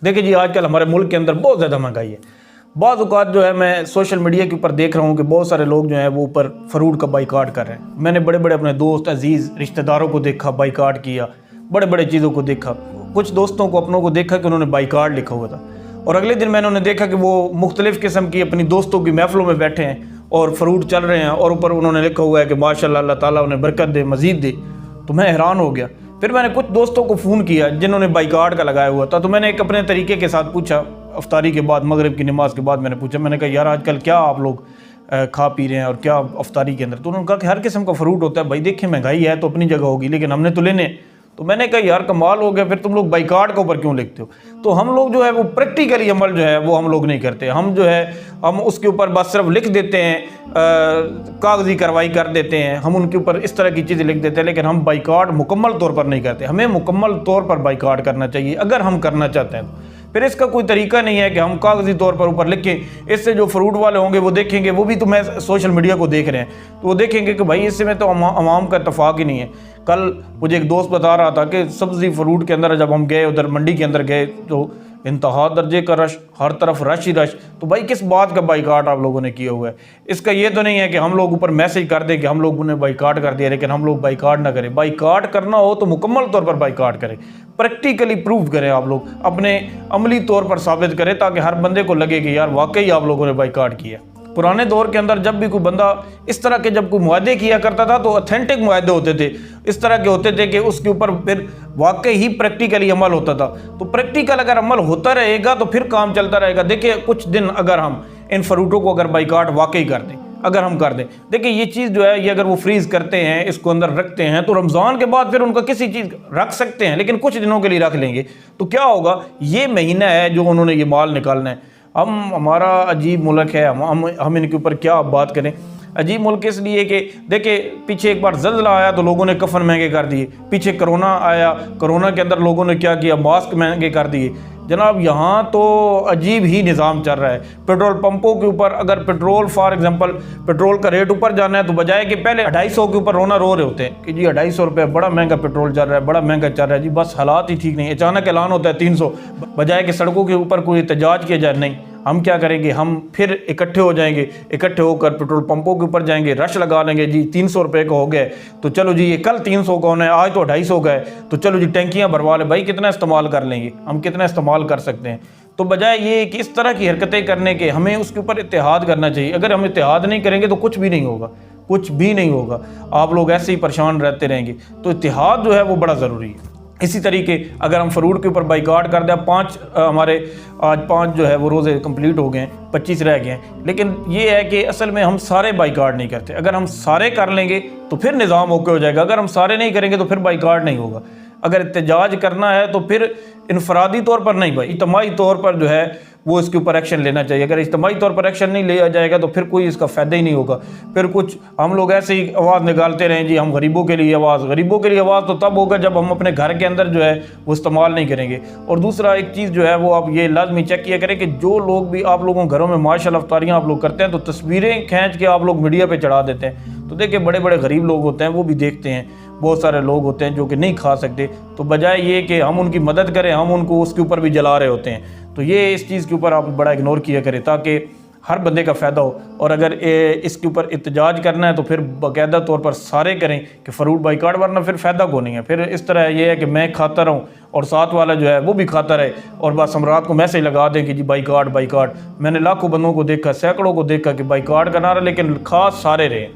देखिए जी, आजकल हमारे मुल्क के अंदर बहुत ज़्यादा महंगाई है। बाद औक़ात जो है मैं सोशल मीडिया के ऊपर देख रहा हूँ कि बहुत सारे लोग जो हैं वो ऊपर फ्रूट का बाइकाट कर रहे हैं। मैंने बड़े बड़े अपने दोस्त, अजीज़, रिश्तेदारों को देखा बाइकाट किया, बड़े बड़े चीज़ों को देखा। कुछ दोस्तों को, अपनों को देखा कि उन्होंने बाइकाट लिखा हुआ था, और अगले दिन मैंने उन्हें देखा कि वो मुख्तलिफ़ किस्म की अपनी दोस्तों की महफ़िलों में बैठे हैं और फ्रूट चल रहे हैं, और ऊपर उन्होंने लिखा हुआ है कि माशाअल्लाह, अल्लाह ताला उन्हें बरकत दे, मज़ीद दे। तो मैं हैरान हो गया। फिर मैंने कुछ दोस्तों को फ़ोन किया जिन्होंने बाइकाट का लगाया हुआ था, तो मैंने एक अपने तरीके के साथ पूछा, अफ्तारी के बाद, मगरिब की नमाज़ के बाद मैंने पूछा, मैंने कहा यार आजकल क्या आप लोग खा पी रहे हैं और क्या अफ्तारी के अंदर? तो उन्होंने कहा कि हर किस्म का फ्रूट होता है। भाई देखिए, महंगाई है तो अपनी जगह होगी, लेकिन हमने तो लेने। तो मैंने कहा यार कमाल हो गया, फिर तुम लोग बाइकाट के ऊपर क्यों लिखते हो? तो हम लोग जो है वो प्रैक्टिकली अमल जो है वो हम लोग नहीं करते। हम जो है हम उसके ऊपर बस सिर्फ लिख देते हैं, कागजी कार्रवाई कर देते हैं, हम उनके ऊपर इस तरह की चीज़ें लिख देते हैं, लेकिन हम बाइकाट मुकम्मल तौर पर नहीं करते। हमें मुकम्मल तौर पर बाइकाट करना चाहिए अगर हम करना चाहते हैं तो। फिर इसका कोई तरीका नहीं है कि हम कागजी तौर पर ऊपर लिखें। इससे जो फ्रूट वाले होंगे वो देखेंगे, वो भी तो मैं सोशल मीडिया को देख रहे हैं, तो वो देखेंगे कि भाई इससे में तो अवाम का इत्तफाक ही नहीं है। कल मुझे एक दोस्त बता रहा था कि सब्ज़ी फ्रूट के अंदर जब हम गए, उधर मंडी के अंदर गए, तो इंतहा दर्जे का रश, हर तरफ रश ही रश। तो भाई किस बात का बाइकाट आप लोगों ने किया हुआ है? इसका ये तो नहीं है कि हम लोग ऊपर मैसेज कर दें कि हम लोगों ने बाइकाट कर दिया, लेकिन हम लोग बाइकाट ना करें। बाइकाट करना हो तो मुकम्मल तौर पर बाइकाट करें, प्रैक्टिकली प्रूव करें, आप लोग अपने अमली तौर पर साबित करें, ताकि हर बंदे को लगे कि यार वाकई आप लोगों ने बाइकाट किया। पुराने दौर के अंदर जब भी कोई बंदा इस तरह के जब कोई मुआहदे किया करता था तो ऑथेंटिक मुआहदे होते थे, इस तरह के होते थे कि उसके ऊपर फिर वाकई ही प्रैक्टिकली अमल होता था। तो प्रैक्टिकल अगर अमल होता रहेगा तो फिर काम चलता रहेगा। देखिए कुछ दिन अगर हम इन फ्रूटों को अगर बाइकाट वाकई कर दें, अगर हम कर दें, देखिए ये चीज़ जो है ये अगर वो फ्रीज़ करते हैं, इसको अंदर रखते हैं, तो रमज़ान के बाद फिर उनका किसी चीज़ रख सकते हैं, लेकिन कुछ दिनों के लिए रख लेंगे तो क्या होगा? ये महीना है जो उन्होंने ये माल निकालना है। हमारा अजीब मुल्क है, हम इनके ऊपर क्या बात करें। अजीब मुल्क इसलिए कि देखिए पीछे एक बार ज़ल्ज़ला आया तो लोगों ने कफन महंगे कर दिए, पीछे कोरोना आया, कोरोना के अंदर लोगों ने क्या किया, मास्क महंगे कर दिए। जनाब यहाँ तो अजीब ही निज़ाम चल रहा है। पेट्रोल पंपों के ऊपर अगर पेट्रोल फॉर एग्जांपल पेट्रोल का रेट ऊपर जाना है तो बजाय कि पहले 250 के ऊपर रोना रो रहे होते हैं कि जी 250 रुपये बड़ा महंगा पेट्रोल चल रहा है, बड़ा महंगा चल रहा है जी, बस हालात ही ठीक नहीं। अचानक ऐलान होता है 300, बजाय कि सड़कों के ऊपर कोई एहतजाज किया जाए, नहीं, हम क्या करेंगे, हम फिर इकट्ठे हो जाएंगे, इकट्ठे होकर पेट्रोल पंपों के ऊपर जाएंगे, रश लगा लेंगे जी 300 रुपये का हो गया तो चलो जी, ये कल 300 का होना है, आज तो 250 का है, तो चलो जी टैंकियाँ भरवा ले। भाई कितना इस्तेमाल कर लेंगे हम, कितना इस्तेमाल कर सकते हैं? तो बजाय ये कि इस तरह की हरकतें करने के हमें उसके ऊपर इत्तेहाद करना चाहिए। अगर हम इत्तेहाद नहीं करेंगे तो कुछ भी नहीं होगा, कुछ भी नहीं होगा, आप लोग ऐसे ही परेशान रहते रहेंगे। तो इत्तेहाद जो है वो बड़ा ज़रूरी है। इसी तरीके अगर हम फ्रूट के ऊपर बाइकाट कर दें, हमारे आज 5 जो है वो रोज़े कंप्लीट हो गए हैं, 25 रह गए हैं, लेकिन ये है कि असल में हम सारे बाइकाट नहीं करते। अगर हम सारे कर लेंगे तो फिर निज़ाम ओके हो जाएगा, अगर हम सारे नहीं करेंगे तो फिर बाइकाट नहीं होगा। अगर एहतजाज करना है तो फिर इनफरादी तौर पर नहीं भाई, इज्तिमाई तौर पर जो है वो इसके ऊपर एक्शन लेना चाहिए। अगर इज्तिमाई तौर पर एक्शन नहीं लिया जाएगा तो फिर कोई इसका फ़ायदा ही नहीं होगा। फिर कुछ हम लोग ऐसे ही आवाज़ निकालते रहें जी हम गरीबों के लिए आवाज़, गरीबों के लिए आवाज़ तो तब होगा जब हम अपने घर के अंदर जो है वो इस्तेमाल नहीं करेंगे। और दूसरा एक चीज़ जो है वो आप ये लाजमी चेक किया करें कि जो लोग भी आप लोगों घरों में माशाअल्लाह अफ्तारियाँ आप लोग करते हैं तो तस्वीरें खींच के आप लोग मीडिया पर चढ़ा देते हैं। तो देखिए बड़े बड़े गरीब लोग होते हैं वो भी देखते हैं, बहुत सारे लोग होते हैं जो कि नहीं खा सकते, तो बजाय ये कि हम उनकी मदद करें हम उनको उसके ऊपर भी जला रहे होते हैं। तो ये इस चीज़ के ऊपर आप बड़ा इग्नोर किया करें ताकि हर बंदे का फ़ायदा हो। और अगर इसके ऊपर एहतजाज करना है तो फिर बाकायदा तौर पर सारे करें कि फ्रूट बाइकाट, वरना फिर फ़ायदा को नहीं है। फिर इस तरह ये है कि मैं खाता रहूँ और साथ वाला जो है वो भी खाता रहे, और बस हम रात को मैसेज लगा दें कि जी बाइकाट बाइकाट। मैंने लाखों बंदों को देखा, सैकड़ों को देखा कि बाइकाट का नारा, लेकिन खास सारे रहे।